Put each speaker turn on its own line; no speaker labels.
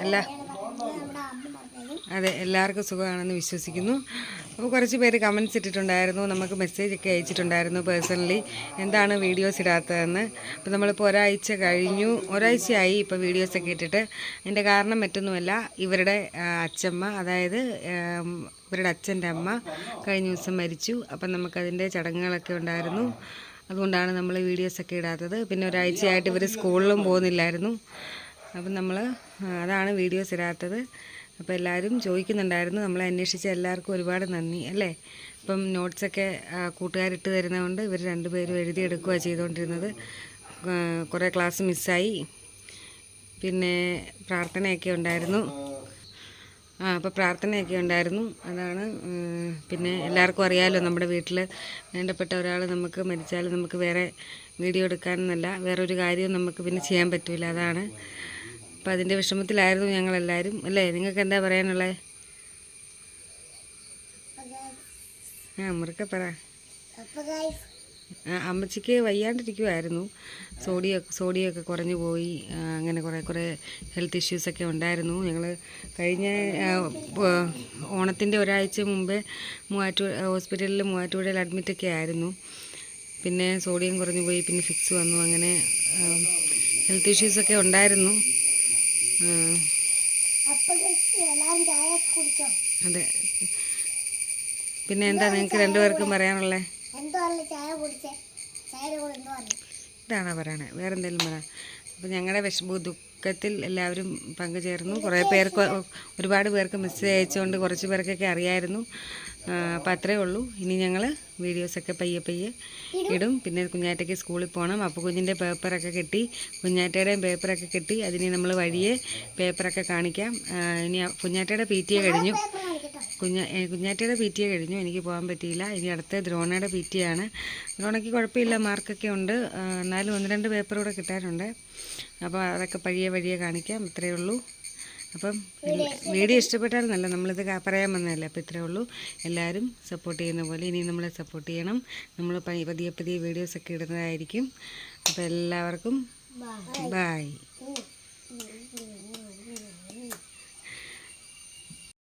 അല്ല അതെ, എല്ലാവർക്കും സുഖമാണെന്ന് വിശ്വസിക്കുന്നു. അപ്പോൾ കുറച്ച് പേര് കമൻറ്റ്സ് ഇട്ടിട്ടുണ്ടായിരുന്നു, നമുക്ക് മെസ്സേജൊക്കെ അയച്ചിട്ടുണ്ടായിരുന്നു പേഴ്സണലി, എന്താണ് വീഡിയോസ് ഇടാത്തതെന്ന്. അപ്പോൾ നമ്മളിപ്പോൾ ഒരാഴ്ചയായി ഇപ്പോൾ വീഡിയോസൊക്കെ ഇട്ടിട്ട്. അതിൻ്റെ കാരണം മറ്റൊന്നുമല്ല, ഇവരുടെ അച്ഛമ്മ, അതായത് ഇവരുടെ അച്ഛൻ്റെ അമ്മ കഴിഞ്ഞ ദിവസം മരിച്ചു. അപ്പം നമുക്കതിൻ്റെ ചടങ്ങുകളൊക്കെ ഉണ്ടായിരുന്നു. അതുകൊണ്ടാണ് നമ്മൾ വീഡിയോസൊക്കെ ഇടാത്തത്. പിന്നെ ഒരാഴ്ചയായിട്ട് ഇവർ സ്കൂളിലും പോകുന്നില്ലായിരുന്നു. അപ്പം അതാണ് വീഡിയോസ് ഇടാത്തത്. അപ്പോൾ എല്ലാവരും ചോദിക്കുന്നുണ്ടായിരുന്നു, നമ്മളെ അന്വേഷിച്ച എല്ലാവർക്കും ഒരുപാട് നന്ദി അല്ലേ. അപ്പം നോട്ട്സൊക്കെ കൂട്ടുകാരിട്ട് തരുന്നതുകൊണ്ട് ഇവർ രണ്ടുപേരും എഴുതിയെടുക്കുകയാണ് ചെയ്തുകൊണ്ടിരുന്നത്. കുറേ ക്ലാസ് മിസ്സായി. പിന്നെ പ്രാർത്ഥനയൊക്കെ ഉണ്ടായിരുന്നു. അപ്പോൾ പ്രാർത്ഥനയൊക്കെ ഉണ്ടായിരുന്നു. അതാണ്. പിന്നെ എല്ലാവർക്കും അറിയാമല്ലോ, നമ്മുടെ വീട്ടിൽ വേണ്ടപ്പെട്ട ഒരാൾ നമുക്ക് മരിച്ചാൽ നമുക്ക് വേറെ വീഡിയോ എടുക്കാനെന്നല്ല വേറൊരു കാര്യവും നമുക്ക് പിന്നെ ചെയ്യാൻ പറ്റില്ല. അതാണ്. അപ്പോൾ അതിൻ്റെ വിഷമത്തിലായിരുന്നു ഞങ്ങളെല്ലാവരും അല്ലേ. നിങ്ങൾക്ക് എന്താ പറയാനുള്ളത്? മുറുക്കെ പറ. അമ്മച്ചിക്ക് വയ്യാണ്ടിരിക്കുമായിരുന്നു. സോഡിയൊക്കെ കുറഞ്ഞു പോയി. അങ്ങനെ കുറേ ഹെൽത്ത് ഇഷ്യൂസൊക്കെ ഉണ്ടായിരുന്നു. ഞങ്ങൾ കഴിഞ്ഞ ഓണത്തിൻ്റെ ഒരാഴ്ച മുമ്പേ മൂവാറ്റുപുഴയിൽ അഡ്മിറ്റൊക്കെ ആയിരുന്നു. പിന്നെ സോഡിയം കുറഞ്ഞു പോയി, പിന്നെ ഫിക്സ് വന്നു. അങ്ങനെ ഹെൽത്ത് ഇഷ്യൂസൊക്കെ ഉണ്ടായിരുന്നു. അതെ. പിന്നെ എന്താ നിങ്ങൾക്ക് രണ്ടുപേർക്കും പറയാനുള്ളത്? ഇതാണോ പറയണേ? വേറെ എന്തെങ്കിലും പറയാം. അപ്പോൾ ഞങ്ങളുടെ ദുഃഖത്തിൽ എല്ലാവരും പങ്കുചേർന്നു. കുറേ പേർക്ക്, ഒരുപാട് പേർക്ക് മെസ്സേജ് അയച്ചുകൊണ്ട് കുറച്ച് പേർക്കൊക്കെ അറിയായിരുന്നു. അപ്പോൾ അത്രയേ ഉള്ളൂ. ഇനി ഞങ്ങൾ വീഡിയോസൊക്കെ പയ്യെ ഇടും. പിന്നെ കുഞ്ഞാറ്റയ്ക്ക് സ്കൂളിൽ പോകണം. അപ്പോൾ കുഞ്ഞിൻ്റെ പേപ്പറൊക്കെ കിട്ടി, കുഞ്ഞാറ്റയുടെയും പേപ്പറൊക്കെ കിട്ടി. അതിന് നമ്മൾ വഴിയെ പേപ്പറൊക്കെ കാണിക്കാം. ഇനി കുഞ്ഞാറ്റയുടെ PTA കഴിഞ്ഞു. കുഞ്ഞാറ്റയുടെ PTA കഴിഞ്ഞു. എനിക്ക് പോകാൻ പറ്റിയില്ല. ഇനി അടുത്ത ദ്രോണയുടെ PTA ആണ്. ദ്രോണയ്ക്ക് കുഴപ്പമില്ല, മാർക്കൊക്കെ ഉണ്ട്. എന്നാലും 1-2 പേപ്പർ കൂടെ കിട്ടാനുണ്ട്. അപ്പോൾ അതൊക്കെ വഴിയെ കാണിക്കാം. ഇത്രയേ ഉള്ളൂ. അപ്പം വീഡിയോ ഇഷ്ടപ്പെട്ടാൽ നല്ല, നമ്മളിത് പറയാൻ വന്നതല്ലേ. അപ്പോൾ ഇത്രയേ ഉള്ളൂ. എല്ലാവരും സപ്പോർട്ട് ചെയ്യുന്ന പോലെ ഇനി നമ്മളെ സപ്പോർട്ട് ചെയ്യണം. നമ്മൾ പതിയെ വീഡിയോസൊക്കെ ഇടുന്നതായിരിക്കും. അപ്പോൾ എല്ലാവർക്കും ബായ്.